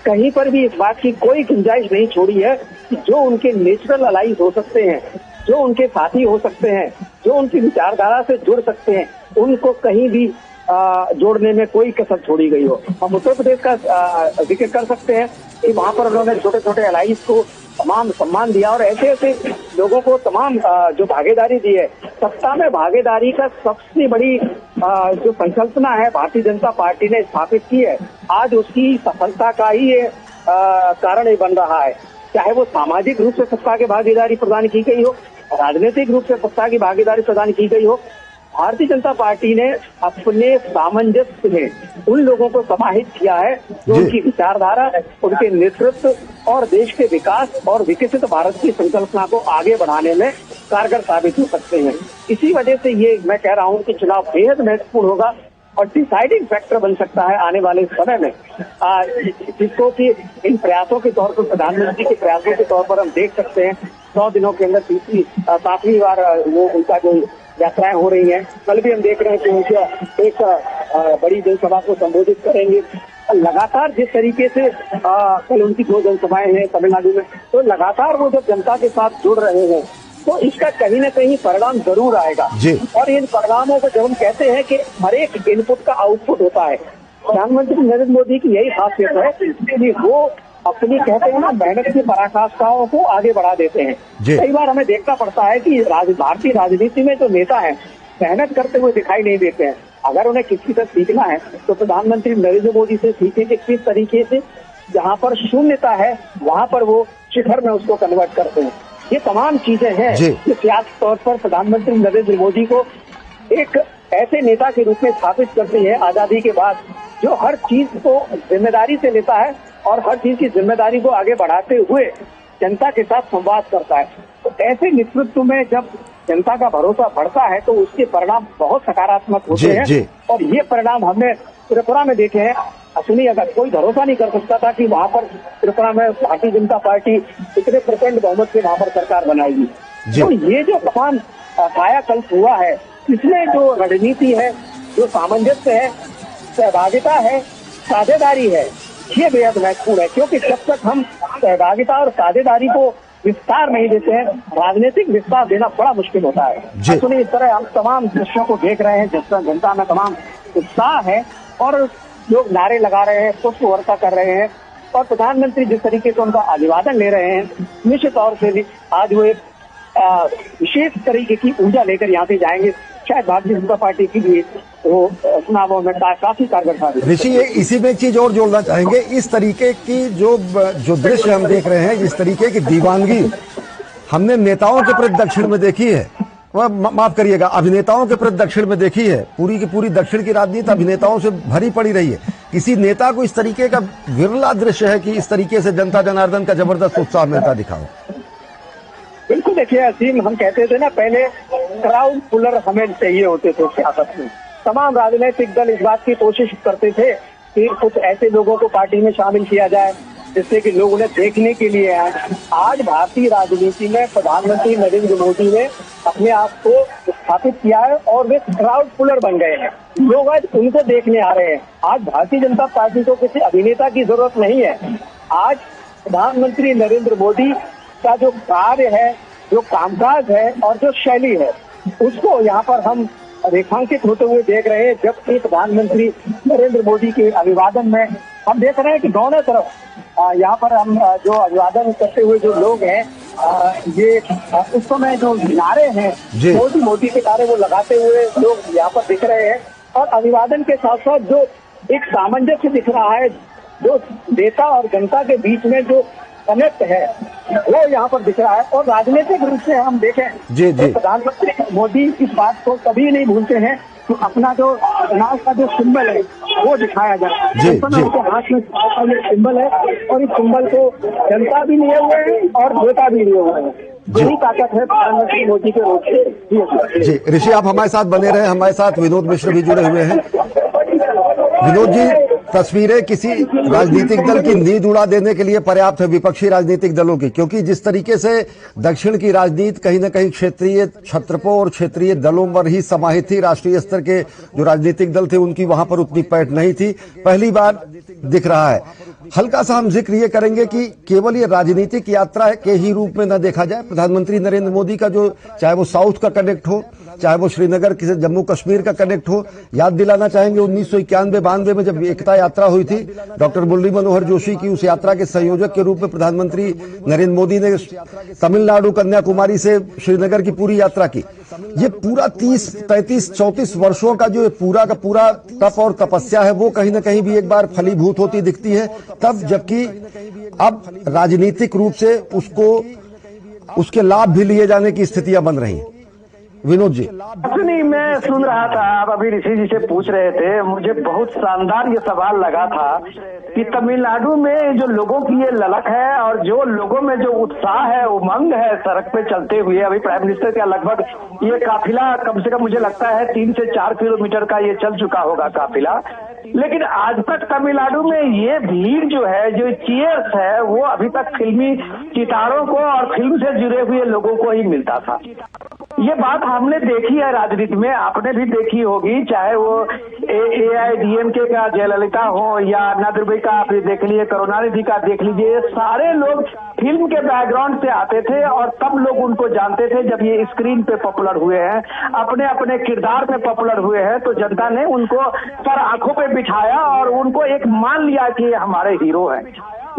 कहीं पर भी इस बात की कोई गुंजाइश नहीं छोड़ी है कि जो उनके नेचुरल अलाइज हो सकते हैं, जो उनके साथी हो सकते हैं, जो उनकी विचारधारा से जुड़ सकते हैं, उनको कहीं भी जोड़ने में कोई कसर छोड़ी गई हो। हम उत्तर प्रदेश का जिक्र कर सकते हैं कि वहां पर उन्होंने छोटे छोटे अलाइज को तमाम सम्मान दिया और ऐसे ऐसे लोगों को तमाम जो भागीदारी दी है। सत्ता में भागीदारी का सबसे बड़ी जो संकल्पना है भारतीय जनता पार्टी ने स्थापित की है, आज उसकी सफलता का ही ये कारण ही बन रहा है। चाहे वो सामाजिक रूप से सत्ता की भागीदारी प्रदान की गई हो, राजनीतिक रूप से सत्ता की भागीदारी प्रदान की गई हो, भारतीय जनता पार्टी ने अपने सामंजस्य में उन लोगों को समाहित किया है जो उनकी विचारधारा, उनके नेतृत्व और देश के विकास और विकसित भारत की संकल्पना को आगे बढ़ाने में कारगर साबित हो सकते हैं। इसी वजह से ये मैं कह रहा हूँ कि चुनाव बेहद महत्वपूर्ण होगा और डिसाइडिंग फैक्टर बन सकता है आने वाले समय में, जिसको कि इन प्रयासों के तौर पर, प्रधानमंत्री के प्रयासों के तौर पर हम देख सकते हैं 100 दिनों के अंदर 7वीं बार वो उनका जो यात्राएं हो रही हैं। कल भी हम देख रहे हैं कि उनका एक बड़ी जनसभा को संबोधित करेंगे। लगातार जिस तरीके से कल उनकी 2 जनसभाएं हैं तमिलनाडु में, तो लगातार वो जब जनता के साथ जुड़ रहे हैं तो इसका कहीं न कहीं परिणाम जरूर आएगा। और इन परिणामों को जब हम कहते हैं कि हर एक इनपुट का आउटपुट होता है, प्रधानमंत्री नरेंद्र मोदी की यही खासियत है कि वो अपनी कहते हैं ना मेहनत की पराकाष्ठाओं को आगे बढ़ा देते हैं। कई बार हमें देखना पड़ता है कि भारतीय राजनीति में जो नेता है मेहनत करते हुए दिखाई नहीं देते हैं। अगर उन्हें किसी से सीखना है तो प्रधानमंत्री नरेंद्र मोदी से सीखें कि किस तरीके से जहाँ पर शून्यता है वहाँ पर वो शिखर में उसको कन्वर्ट करते हैं। ये तमाम चीजें हैं जो सियासी तौर पर प्रधानमंत्री नरेंद्र मोदी को एक ऐसे नेता के रूप में स्थापित करती है आजादी के बाद, जो हर चीज को जिम्मेदारी से लेता है और हर चीज की जिम्मेदारी को आगे बढ़ाते हुए जनता के साथ संवाद करता है। तो ऐसे नेतृत्व में जब जनता का भरोसा बढ़ता है तो उसके परिणाम बहुत सकारात्मक होते हैं। और ये परिणाम हमने त्रिपुरा में देखे हैं। असली अगर कोई भरोसा नहीं कर सकता था कि वहां पर त्रिपुरा में भारतीय जनता पार्टी इतने प्रचंड बहुमत से वहां पर सरकार बनाएगी। तो ये जो तमाम कायाकल्प हुआ है, इसमें जो रणनीति है, जो सामंजस्य है, सहभागिता है, साझेदारी है, ये बेहद महत्वपूर्ण है। क्योंकि जब तक हम सहभागिता और साझेदारी को विस्तार नहीं देते हैं, राजनीतिक विस्तार देना बड़ा मुश्किल होता है। सुनिए, इस तरह हम तमाम दृश्यों को देख रहे हैं जिस जनता में तमाम उत्साह है और लोग नारे लगा रहे हैं, पुष्प वर्षा कर रहे हैं और प्रधानमंत्री जिस तरीके से उनका अभिवादन ले रहे हैं, निश्चित तौर से आज वो एक विशेष तरीके की ऊर्जा लेकर यहाँ से जाएंगे। शायद भारतीय जनता पार्टी की भी वो चुनावों में काफी कारगर साबित। ऋषि, इसी में एक चीज और जोड़ना चाहेंगे, इस तरीके की जो दृश्य हम देख रहे हैं, इस तरीके की दीवानगी हमने नेताओं के प्रति दक्षिण में देखी है, माफ करिएगा अभिनेताओं के प्रति दक्षिण में देखी है। पूरी की पूरी दक्षिण की राजनीति अभिनेताओं से भरी पड़ी रही है। किसी नेता को इस तरीके का विरला दृश्य है कि इस तरीके से जनता जनार्दन का जबरदस्त उत्साह मिलता दिखाओ। बिल्कुल, देखिए असीम, हम कहते थे ना पहले क्राउड पुलर हमें चाहिए होते थे सियासत में। तमाम राजनीतिक दल इस बात की कोशिश करते थे कि कुछ ऐसे लोगों को पार्टी में शामिल किया जाए जिससे कि लोग उन्हें देखने के लिए आए। आज भारतीय राजनीति में प्रधानमंत्री नरेंद्र मोदी ने अपने आप को स्थापित किया है और वे क्राउड पुलर बन गए हैं। लोग आज उनको देखने आ रहे हैं। आज भारतीय जनता पार्टी को किसी अभिनेता की जरूरत नहीं है। आज प्रधानमंत्री नरेंद्र मोदी का जो कार्य है, जो कामकाज है और जो शैली है, उसको यहाँ पर हम रेखांकित होते हुए देख रहे हैं। जबकि प्रधानमंत्री नरेंद्र मोदी के अभिवादन में हम देख रहे हैं कि दोनों तरफ यहाँ पर हम जो अभिवादन करते हुए जो लोग हैं, ये उस समय जो नारे हैं, मोदी के नारे वो लगाते हुए लोग यहाँ पर दिख रहे हैं। और अभिवादन के साथ साथ जो एक सामंजस्य दिख रहा है, जो नेता और जनता के बीच में जो कनेक्ट है, वो यहाँ पर दिख रहा है। और राजनीतिक रूप से हम देखें तो प्रधानमंत्री मोदी इस बात को कभी नहीं भूलते हैं तो अपना जो अनाज का जो सिंबल है वो दिखाया जाए। जी, इस समय जी। उनके हाथ में ये सिंबल है और इस सिंबल को जनता भी लिए हुए है और नेता भी लिए हुए हैं। यही ताकत है प्रधानमंत्री मोदी के रोड से। जी ऋषि, आप हमारे साथ बने रहे। हमारे साथ विनोद मिश्र भी जुड़े हुए हैं। विनोद जी, तस्वीरें किसी राजनीतिक दल की नींद उड़ा देने के लिए पर्याप्त है, विपक्षी राजनीतिक दलों की, क्योंकि जिस तरीके से दक्षिण की राजनीति कहीं न कहीं क्षेत्रीय छत्रपों और क्षेत्रीय दलों पर ही समाहित थी। राष्ट्रीय स्तर के जो राजनीतिक दल थे उनकी वहां पर उतनी पैठ नहीं थी, पहली बार दिख रहा है। हल्का सा हम जिक्र ये करेंगे कि केवल ये राजनीतिक यात्रा के ही रूप में न देखा जाए। प्रधानमंत्री नरेंद्र मोदी का जो, चाहे वो साउथ का कनेक्ट हो, चाहे वो श्रीनगर किसी जम्मू कश्मीर का कनेक्ट हो, याद दिलाना चाहेंगे 1991-92 में जब एकता यात्रा हुई थी, डॉक्टर मुरली मनोहर जोशी की उस यात्रा के संयोजक के रूप में प्रधानमंत्री नरेंद्र मोदी ने तमिलनाडु कन्याकुमारी से श्रीनगर की पूरी यात्रा की। ये पूरा 30, 33, 34 वर्षों का जो पूरा का पूरा तप और तपस्या है वो कहीं ना कहीं भी एक बार फलीभूत होती दिखती है तब, जबकि अब राजनीतिक रूप से उसके लाभ भी लिए जाने की स्थितियां बन रही हैं। विनोद जी, नहीं, मैं सुन रहा था, आप अभी ऋषि जी से पूछ रहे थे, मुझे बहुत शानदार ये सवाल लगा था कि तमिलनाडु में जो लोगों की ये ललक है और जो लोगों में जो उत्साह है, उमंग है सड़क पे चलते हुए, अभी प्राइम मिनिस्टर का लगभग ये काफिला कम से कम मुझे लगता है 3 से 4 किलोमीटर का ये चल चुका होगा काफिला, लेकिन आज तक तमिलनाडु में ये भीड़ जो है, जो चीयर्स है, वो अभी तक फिल्मी सितारों को और फिल्म से जुड़े हुए लोगों को ही मिलता था। ये बात हमने देखी है राजनीति में, आपने भी देखी होगी, चाहे वो AIADMK का जयललिता हो या अन्ना दुर्गे का आप देख लीजिए, करुणानिधि का देख लीजिए, सारे लोग फिल्म के बैकग्राउंड से आते थे और तब लोग उनको जानते थे। जब ये स्क्रीन पे पॉपुलर हुए हैं, अपने अपने किरदार में पॉपुलर हुए हैं, तो जनता ने उनको पर आंखों पे बिठाया और उनको एक मान लिया कि ये हमारे हीरो हैं।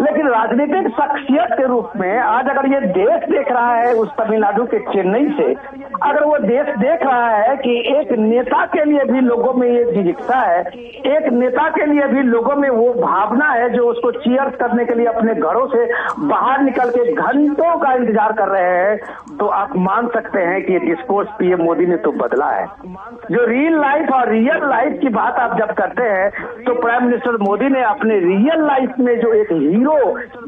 लेकिन राजनीतिक शख्सियत के रूप में आज अगर ये देश देख रहा है, उस तमिलनाडु के चेन्नई से अगर वो देश देख रहा है कि एक नेता के लिए भी लोगों में ये जिज्ञासा है, एक नेता के लिए भी लोगों में वो भावना है जो उसको चीयर्स करने के लिए अपने घरों से बाहर निकल के घंटों का इंतजार कर रहे हैं, तो आप मान सकते हैं कि ये डिस्कोर्स पीएम मोदी ने तो बदला है। जो रियल लाइफ और रियल लाइफ की बात आप जब करते हैं, तो प्राइम मिनिस्टर मोदी ने अपने रियल लाइफ में जो एक हीरो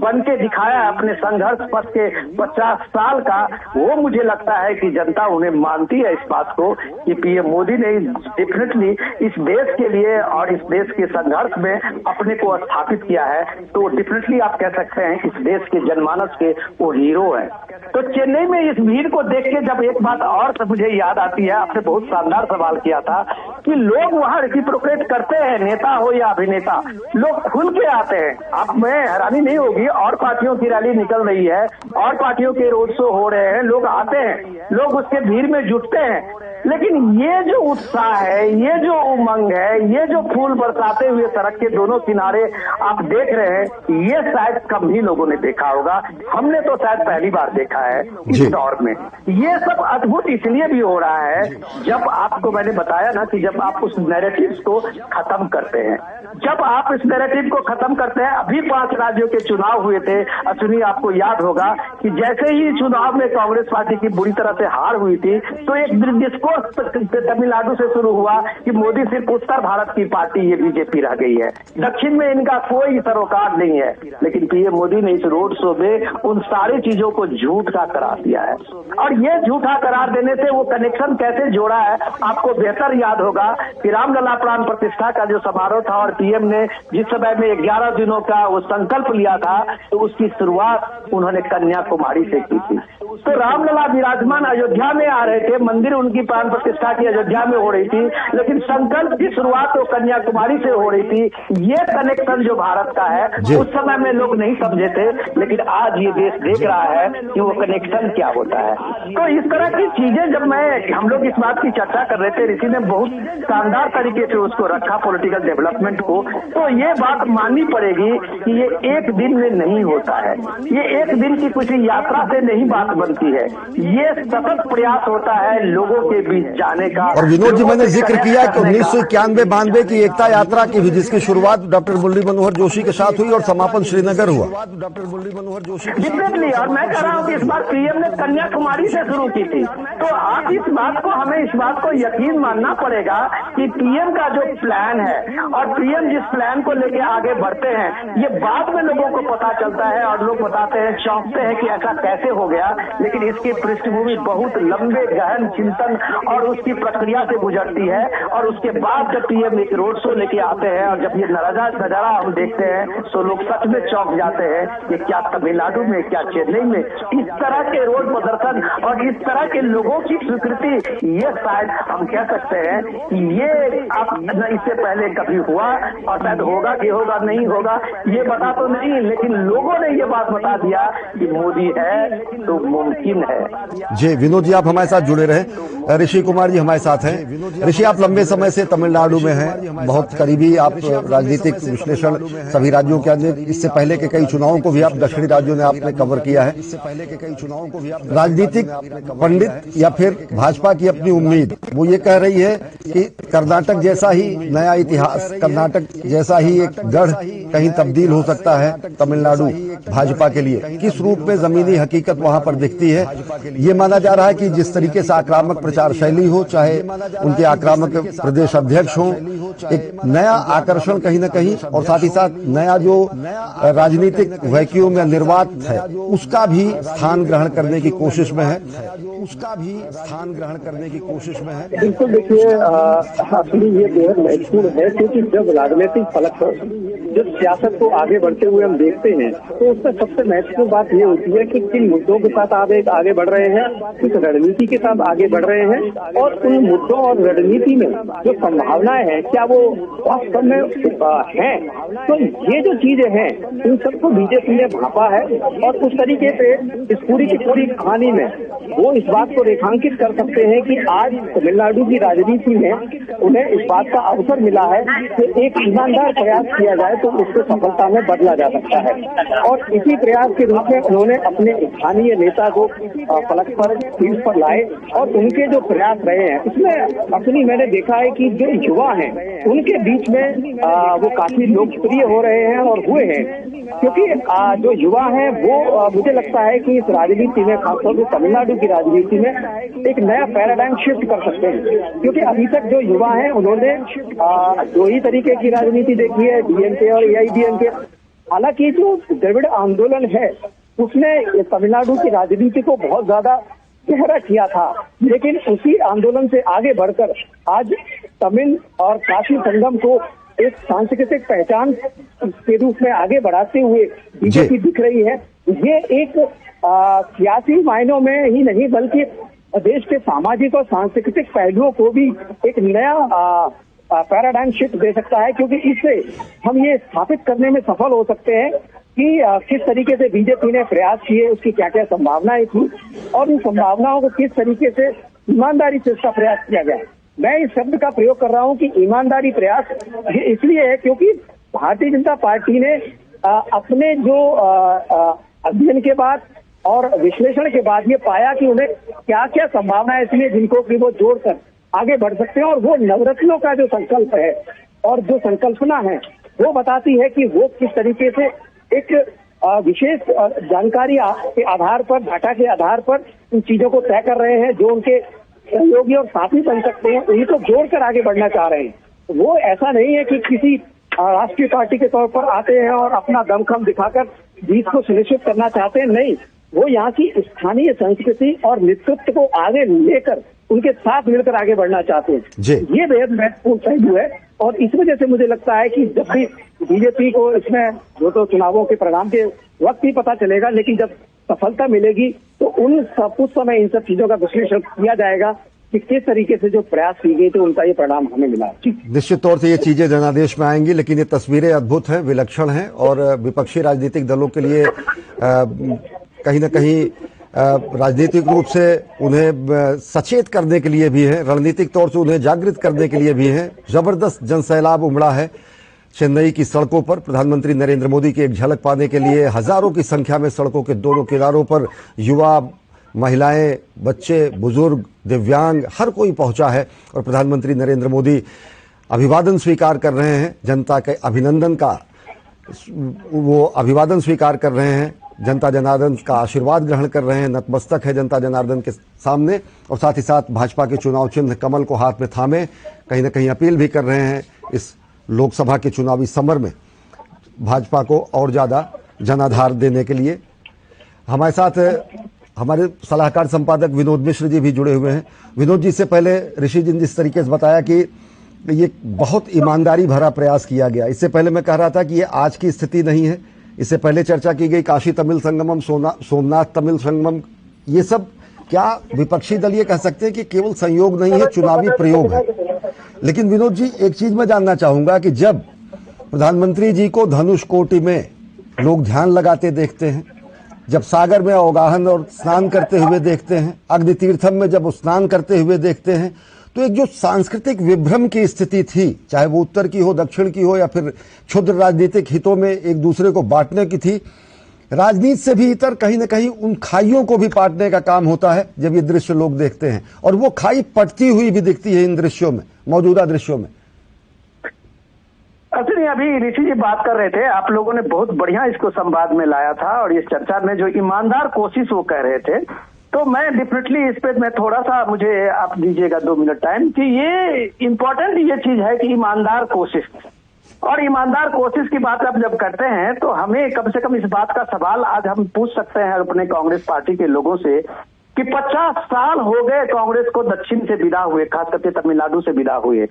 बन के दिखाया अपने संघर्ष पथ के 50 साल का, वो मुझे लगता है कि जनता उन्हें मानती है इस बात को कि पीएम मोदी ने डेफिनेटली इस देश के लिए और इस देश के संघर्ष में अपने को स्थापित किया है। तो डेफिनेटली आप कह सकते हैं इस देश के जनमानस के वो हीरो है। तो चेन्नई में इस भीड़ को देख के जब एक बात और मुझे याद आती है, आपने बहुत शानदार सवाल किया था कि लोग वहाँ रेसिप्रोकेट करते हैं, नेता हो या अभिनेता, लोग खुल के आते हैं। अब मैं हैरानी नहीं होगी, और पार्टियों की रैली निकल रही है और पार्टियों के रोड शो हो रहे हैं, लोग आते हैं, लोग उसके भीड़ में जुटते हैं, लेकिन ये जो उत्साह है, ये जो उमंग है, ये जो फूल बरसाते हुए सड़क के दोनों किनारे आप देख रहे हैं, ये शायद कम ही लोगों ने देखा होगा। हमने तो शायद पहली बार देखा है इस दौर में। ये सब अद्भुत इसलिए भी हो रहा है, जब आपको मैंने बताया ना कि जब आप उस नैरेटिव्स को खत्म करते हैं, जब आप इस नैरेटिव को खत्म करते हैं। अभी 5 राज्यों के चुनाव हुए थे, सुनिए, आपको याद होगा कि जैसे ही चुनाव में कांग्रेस पार्टी की बुरी तरह से हार हुई थी, तो एक डिस्कोर्स तमिलनाडु से शुरू हुआ कि मोदी सिर्फ उत्तर भारत की पार्टी, ये बीजेपी रह गई है, दक्षिण में इनका कोई सरोकार नहीं है। लेकिन पीएम मोदी ने इस रोड शो में उन सारी चीजों को झूठ का करार दिया है, और ये झूठा करार देने से वो कनेक्शन कैसे जोड़ा है, आपको बेहतर याद होगा कि रामलला प्राण प्रतिष्ठा का जो समारोह था और पीएम ने जिस समय में 11 दिनों का वो संकल्प लिया था, तो उसकी शुरुआत उन्होंने कन्याकुमारी से की थी। तो रामलला विराजमान अयोध्या में आ रहे थे, मंदिर उनकी प्राण प्रतिष्ठा की अयोध्या में हो रही थी, लेकिन संकल्प की शुरुआत तो कन्याकुमारी से हो रही थी। ये कनेक्शन जो भारत का है, उस समय में लोग नहीं समझे थे, लेकिन आज ये देश देख रहा है कि वो कनेक्शन क्या होता है। तो इस तरह की चीजें जब हम लोग इस बात की चर्चा कर रहे थे, ऋषि ने बहुत शानदार तरीके से उसको रखा पॉलिटिकल डेवलपमेंट को, तो ये बात माननी पड़ेगी कि ये एक दिन में नहीं होता है, ये एक दिन की कुछ यात्रा से नहीं बात बनती है, ये सतत प्रयास होता है लोगों के बीच जाने का। और विनोद जी, मैंने जिक्र किया कि 1991-92 की एकता यात्रा की हुई, जिसकी शुरुआत डॉक्टर मुरली मनोहर जोशी के साथ हुई और समापन श्रीनगर हुआ। डॉक्टर मुरली मनोहर जोशी डिफरेंटली, और मैं कह रहा हूँ कि इस बार पीएम ने कन्याकुमारी से शुरू की थी। तो आप इस बात को, हमें इस बात को यकीन मानना पड़ेगा कि पीएम का जो प्लान है और पीएम जिस प्लान को लेके आगे बढ़ते हैं, ये बाद में लोगों को पता चलता है और लोग बताते हैं, चौंकते हैं कि ऐसा कैसे हो गया। लेकिन इसकी पृष्ठभूमि बहुत लंबे गहन चिंतन और उसकी प्रक्रिया से गुजरती है। और उसके बाद जब पीएम एक रोड शो लेके आते हैं और जब ये नजारा हम देखते हैं तो लोग सच में चौंक जाते हैं कि क्या तमिलनाडु में, क्या चेन्नई में इस तरह के रोड प्रदर्शन और इस तरह के लोगों की स्वीकृति, ये शायद हम कह सकते हैं कि ये अब इससे पहले कभी हुआ और शायद होगा कि होगा नहीं होगा ये बता तो नहीं, लेकिन लोगों ने ये बात बता दिया कि मोदी है तो मुमकिन है। जी विनोद जी, आप हमारे साथ जुड़े रहे। ऋषि कुमार जी हमारे साथ हैं। ऋषि, आप लंबे समय से तमिलनाडु में हैं, बहुत करीबी आप राजनीतिक विश्लेषण सभी राज्यों के अंदर, इससे पहले के कई चुनावों को भी आप दक्षिणी राज्यों में आपने कवर किया है। इससे पहले के कई चुनावों को भी आप राजनीतिक पंडित या फिर भाजपा की अपनी उम्मीद वो ये कह रही है कि कर्नाटक जैसा ही नया इतिहास, कर्नाटक जैसा ही एक गढ़ कहीं तब्दील हो सकता है तमिलनाडु भाजपा के लिए। किस रूप में जमीनी हकीकत वहां पर दिखती है? ये माना जा रहा है कि जिस तरीके से आक्रामक प्रचार शैली हो, चाहे उनके आक्रामक प्रदेश अध्यक्ष हो, एक नया आकर्षण कहीं न कहीं और साथ ही साथ नया जो राजनीतिक वैक्यूम या निर्वात है उसका भी स्थान ग्रहण करने की कोशिश में है, बिल्कुल। देखिए ये बेहद महत्वपूर्ण है क्योंकि जब राजनीतिक फलक पर जब सियासत को आगे बढ़ते हुए हम देखते हैं तो उसमें सबसे महत्वपूर्ण बात ये होती है कि किन मुद्दों के साथ आप आगे बढ़ रहे हैं, किस रणनीति के साथ आगे बढ़ रहे हैं और उन मुद्दों और रणनीति में जो संभावनाएं हैं क्या वो वास्तव में हैं। तो ये जो चीजें हैं इन सबको बीजेपी ने भापा है और उस तरीके से इस पूरी की पूरी कहानी में वो इस बात को रेखांकित कर सकते हैं कि आज तमिलनाडु की राजनीति में उन्हें इस बात का अवसर मिला है कि एक ईमानदार प्रयास किया जाए तो उसको सफलता में बदला जा सकता है। और इसी प्रयास के रूप में उन्होंने अपने स्थानीय नेता को फलक पर फील्ड पर लाए और उनके जो प्रयास रहे हैं उसमें असली मैंने देखा है कि जो युवा हैं उनके बीच में वो काफी लोकप्रिय हो रहे हैं और हुए हैं क्योंकि जो युवा हैं वो मुझे लगता है कि इस राजनीति में खासतौर से तमिलनाडु की राजनीति में एक नया पैराडाइम शिफ्ट कर सकते हैं। क्योंकि अभी तक जो युवा हैं उन्होंने दो ही तरीके की राजनीति देखी है, डीएमके और एआईडीएमके। हालांकि जो द्रविड़ आंदोलन है उसने तमिलनाडु की राजनीति को बहुत ज्यादा गहरा किया था, लेकिन उसी आंदोलन से आगे बढ़कर आज तमिल और काशी संगम को एक सांस्कृतिक पहचान के रूप में आगे बढ़ाते हुए बीजेपी दिख रही है। ये एक सियासी मायनों में ही नहीं बल्कि देश के सामाजिक और सांस्कृतिक पहलुओं को भी एक नया पैराडाइम शिफ्ट दे सकता है क्योंकि इससे हम ये स्थापित करने में सफल हो सकते हैं कि किस तरीके से बीजेपी ने प्रयास किए, उसकी क्या क्या संभावनाएं थी और उन संभावनाओं को किस तरीके से ईमानदारी से उसका प्रयास किया गया। मैं इस शब्द का प्रयोग कर रहा हूं कि ईमानदारी प्रयास इसलिए है क्योंकि भारतीय जनता पार्टी ने अपने जो अध्ययन के बाद और विश्लेषण के बाद ये पाया कि उन्हें क्या क्या संभावनाएं इसलिए जिनको कि वो जोड़कर आगे बढ़ सकते हैं और वो नवरत्नों का जो संकल्प है और जो संकल्पना है वो बताती है कि वो किस तरीके से एक विशेष जानकारी के आधार पर, डाटा के आधार पर इन चीजों को तय कर रहे हैं। जो उनके सहयोगी और साथी बन सकते हैं उनको जोड़कर आगे बढ़ना चाह रहे हैं। वो ऐसा नहीं है कि किसी राष्ट्रीय पार्टी के तौर पर आते हैं और अपना दमखम दिखाकर जीत को सुनिश्चित करना चाहते हैं। नहीं, वो यहाँ की स्थानीय संस्कृति और नेतृत्व को आगे लेकर उनके साथ मिलकर आगे बढ़ना चाहते हैं। ये बेहद महत्वपूर्ण पहलू है और इस वजह से मुझे लगता है कि जब भी बीजेपी को इसमें जो तो चुनावों के परिणाम के वक्त ही पता चलेगा, लेकिन जब सफलता मिलेगी तो उस समय इन सब चीजों का विश्लेषण किया जाएगा कि किस तरीके से जो प्रयास की गई तो उनका ये परिणाम हमें मिला। निश्चित तौर से ये चीजें जनादेश में आएंगी, लेकिन ये तस्वीरें अद्भुत हैं, विलक्षण हैं और विपक्षी राजनीतिक दलों के लिए कहीं न कहीं राजनीतिक रूप से उन्हें सचेत करने के लिए भी है, रणनीतिक तौर से उन्हें जागृत करने के लिए भी है। जबरदस्त जनसैलाब उमड़ा है चेन्नई की सड़कों पर। प्रधानमंत्री नरेंद्र मोदी की एक झलक पाने के लिए हजारों की संख्या में सड़कों के दोनों किनारों पर युवा, महिलाएं, बच्चे, बुजुर्ग, दिव्यांग हर कोई पहुंचा है और प्रधानमंत्री नरेंद्र मोदी अभिवादन स्वीकार कर रहे हैं। जनता के अभिनंदन का वो अभिवादन स्वीकार कर रहे हैं, जनता जनार्दन का आशीर्वाद ग्रहण कर रहे हैं, नतमस्तक है जनता जनार्दन के सामने और साथ ही साथ भाजपा के चुनाव चिन्ह कमल को हाथ में थामे कहीं ना कहीं अपील भी कर रहे हैं इस लोकसभा के चुनावी समर में भाजपा को और ज़्यादा जनाधार देने के लिए। हमारे साथ हमारे सलाहकार संपादक विनोद मिश्र जी भी जुड़े हुए हैं। विनोद जी, से पहले ऋषि जी ने जिस तरीके से बताया कि ये बहुत ईमानदारी भरा प्रयास किया गया, इससे पहले मैं कह रहा था कि ये आज की स्थिति नहीं है। इससे पहले चर्चा की गई काशी तमिल संगमम, सोमनाथ तमिल संगमम, ये सब क्या विपक्षी दल ये कह सकते हैं कि केवल संयोग नहीं है, चुनावी प्रयोग है। लेकिन विनोद जी, एक चीज मैं जानना चाहूंगा कि जब प्रधानमंत्री जी को धनुष कोटि में लोग ध्यान लगाते देखते हैं, जब सागर में अवगाहन और स्नान करते हुए देखते हैं, अग्नि तीर्थम में जब स्नान करते हुए देखते हैं, तो एक जो सांस्कृतिक विभ्रम की स्थिति थी, चाहे वो उत्तर की हो, दक्षिण की हो, या फिर क्षुद्र राजनीतिक हितों में एक दूसरे को बांटने की थी, राजनीति से भी इतर कहीं न कहीं उन खाइयों को भी पाटने का काम होता है जब ये दृश्य लोग देखते हैं। और वो खाई पटती हुई भी दिखती है इन दृश्यों में, मौजूदा दृश्यों में। नहीं, अभी ऋषि जी बात कर रहे थे, आप लोगों ने बहुत बढ़िया इसको संवाद में लाया था, और इस चर्चा में जो ईमानदार कोशिश वो कह रहे थे, तो मैं डेफिनेटली इस पे मैं थोड़ा सा, मुझे आप दीजिएगा 2 मिनट टाइम, कि ये इम्पोर्टेंट ये चीज है कि ईमानदार कोशिश, और ईमानदार कोशिश की बात आप जब करते हैं तो हमें कम से कम इस बात का सवाल आज हम पूछ सकते हैं अपने कांग्रेस पार्टी के लोगों से कि 50 साल हो गए कांग्रेस को दक्षिण से विदा हुए, खास करके तमिलनाडु से विदा हुए,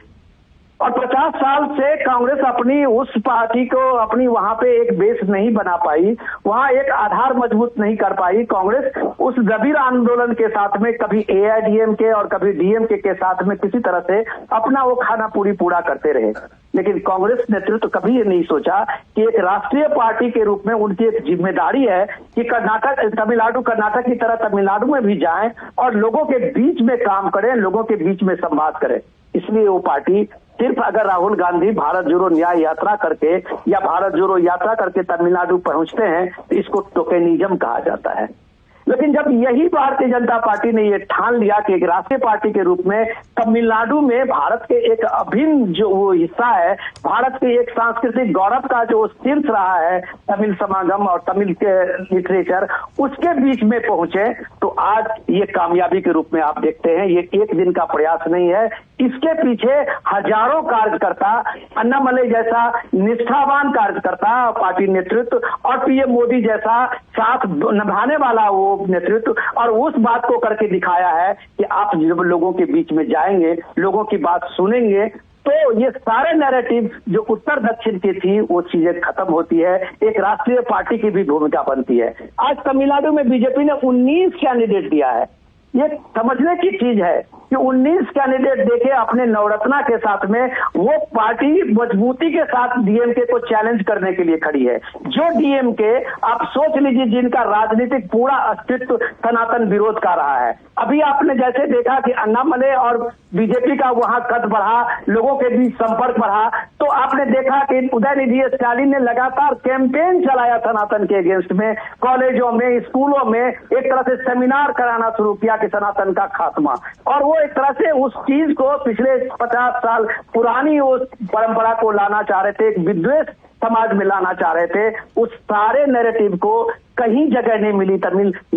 और 50 साल से कांग्रेस अपनी उस पार्टी को अपनी वहां पे एक बेस नहीं बना पाई, वहां एक आधार मजबूत नहीं कर पाई। कांग्रेस उस जबीर आंदोलन के साथ में कभी एआईडीएमके और कभी डीएमके के साथ में किसी तरह से अपना वो खाना पूरा करते रहे, लेकिन कांग्रेस नेतृत्व कभी ये नहीं सोचा कि एक राष्ट्रीय पार्टी के रूप में उनकी एक जिम्मेदारी है कि कर्नाटक की तरह तमिलनाडु में भी जाएं और लोगों के बीच में काम करें, लोगों के बीच में संवाद करें। इसलिए वो पार्टी सिर्फ अगर राहुल गांधी भारत जोड़ो न्याय यात्रा करके या भारत जोड़ो यात्रा करके तमिलनाडु पहुंचते हैं तो इसको टोकेनिज्म कहा जाता है। लेकिन जब यही भारतीय जनता पार्टी ने ये ठान लिया कि एक राष्ट्रीय पार्टी के रूप में तमिलनाडु में भारत के एक अभिन्न जो वो हिस्सा है, भारत के एक सांस्कृतिक गौरव का जो शीर्ष रहा है तमिल समागम और तमिल के लिटरेचर, उसके बीच में पहुंचे, तो आज ये कामयाबी के रूप में आप देखते हैं। ये एक दिन का प्रयास नहीं है, इसके पीछे हजारों कार्यकर्ता, अन्नामलई जैसा निष्ठावान कार्यकर्ता, पार्टी नेतृत्व और पीएम मोदी जैसा साथ निभाने वाला वो नेतृत्व, और उस बात को करके दिखाया है कि आप जब लोगों के बीच में जाएंगे, लोगों की बात सुनेंगे, तो ये सारे नैरेटिव जो उत्तर दक्षिण की थी वो चीजें खत्म होती है, एक राष्ट्रीय पार्टी की भी भूमिका बनती है। आज तमिलनाडु में बीजेपी ने 19 कैंडिडेट दिया है। ये समझने की चीज है कि 19 कैंडिडेट देके अपने नवरत्ना के साथ में वो पार्टी मजबूती के साथ डीएमके को चैलेंज करने के लिए खड़ी है। जो डीएमके, आप सोच लीजिए, जिनका राजनीतिक पूरा अस्तित्व सनातन विरोध का रहा है। अभी आपने जैसे देखा कि अन्नामलई और बीजेपी का वहां कद बढ़ा, लोगों के बीच संपर्क बढ़ा, तो आपने देखा कि उदयनिधि स्टालिन ने लगातार कैंपेन चलाया सनातन के अगेंस्ट में, कॉलेजों में, स्कूलों में एक तरह से सेमिनार कराना शुरू किया कि सनातन का खात्मा, और वो एक तरह से उस चीज को पिछले 50 साल पुरानी उस परंपरा को लाना चाह रहे थे, एक विद्वेष समाज में लाना चाह रहे थे। उस सारे नैरेटिव को कहीं जगह नहीं मिली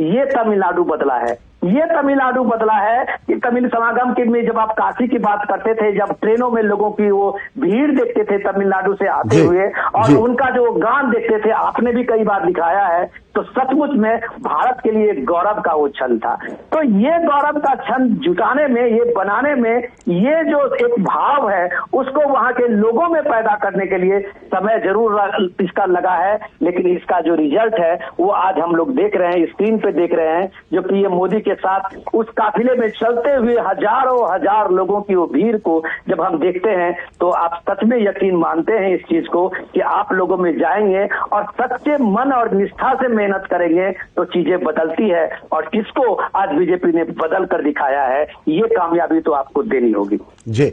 ये तमिलनाडु बदला है। ये तमिलनाडु बदला है कि तमिल समागम के में जब आप काशी की बात करते थे, जब ट्रेनों में लोगों की वो भीड़ देखते थे तमिलनाडु से आते हुए, और उनका जो गान देखते थे, आपने भी कई बार दिखाया है, तो सचमुच में भारत के लिए गौरव का वो क्षण था। तो ये गौरव का क्षण जुटाने में, ये बनाने में, ये जो एक भाव है उसको वहां के लोगों में पैदा करने के लिए समय जरूर इसका लगा है, लेकिन इसका जो रिजल्ट है वो आज हम लोग देख रहे हैं, स्क्रीन पे देख रहे हैं, जो पीएम मोदी के साथ उस काफिले में चलते हुए हजारों हजार लोगों की वो भीड़ को जब हम देखते हैं तो आप सच में यकीन मानते हैं इस चीज को कि आप लोगों में जाएंगे और सच्चे मन और निष्ठा से मेहनत करेंगे तो चीजें बदलती है, और इसको आज बीजेपी ने बदल कर दिखाया है। ये कामयाबी तो आपको देनी होगी। जी,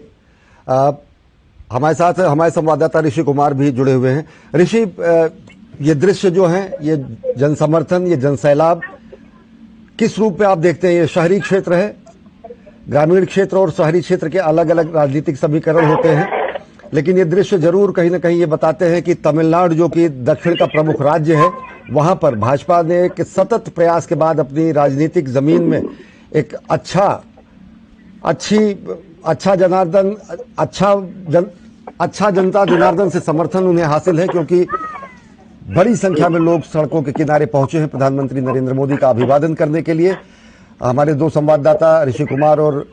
हमारे साथ हमारे संवाददाता ऋषि कुमार भी जुड़े हुए हैं। ऋषि, ये दृश्य जो है, ये जनसमर्थन, ये जनसैलाब किस रूप में आप देखते हैं? ये शहरी क्षेत्र है, ग्रामीण क्षेत्र और शहरी क्षेत्र के अलग अलग राजनीतिक समीकरण होते हैं, लेकिन ये दृश्य जरूर कहीं ना कहीं ये बताते हैं कि तमिलनाडु जो कि दक्षिण का प्रमुख राज्य है, वहां पर भाजपा ने एक सतत प्रयास के बाद अपनी राजनीतिक जमीन में एक अच्छा अच्छा जनता जनार्दन से समर्थन उन्हें हासिल है, क्योंकि बड़ी संख्या में लोग सड़कों के किनारे पहुंचे हैं प्रधानमंत्री नरेंद्र मोदी का अभिवादन करने के लिए। हमारे दो संवाददाता ऋषि कुमार और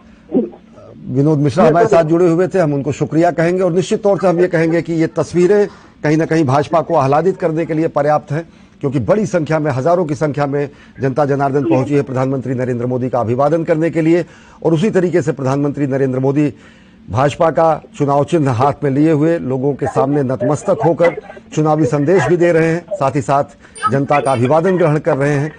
विनोद मिश्रा हमारे साथ जुड़े हुए थे, हम उनको शुक्रिया कहेंगे और निश्चित तौर से हम ये कहेंगे कि ये तस्वीरें कहीं ना कहीं भाजपा को आह्लादित करने के लिए पर्याप्त है, क्योंकि बड़ी संख्या में, हजारों की संख्या में जनता जनार्दन पहुंची है प्रधानमंत्री नरेंद्र मोदी का अभिवादन करने के लिए। और उसी तरीके से प्रधानमंत्री नरेंद्र मोदी भाजपा का चुनाव चिन्ह हाथ में लिए हुए लोगों के सामने नतमस्तक होकर चुनावी संदेश भी दे रहे हैं, साथ ही साथ जनता का अभिवादन ग्रहण कर रहे हैं।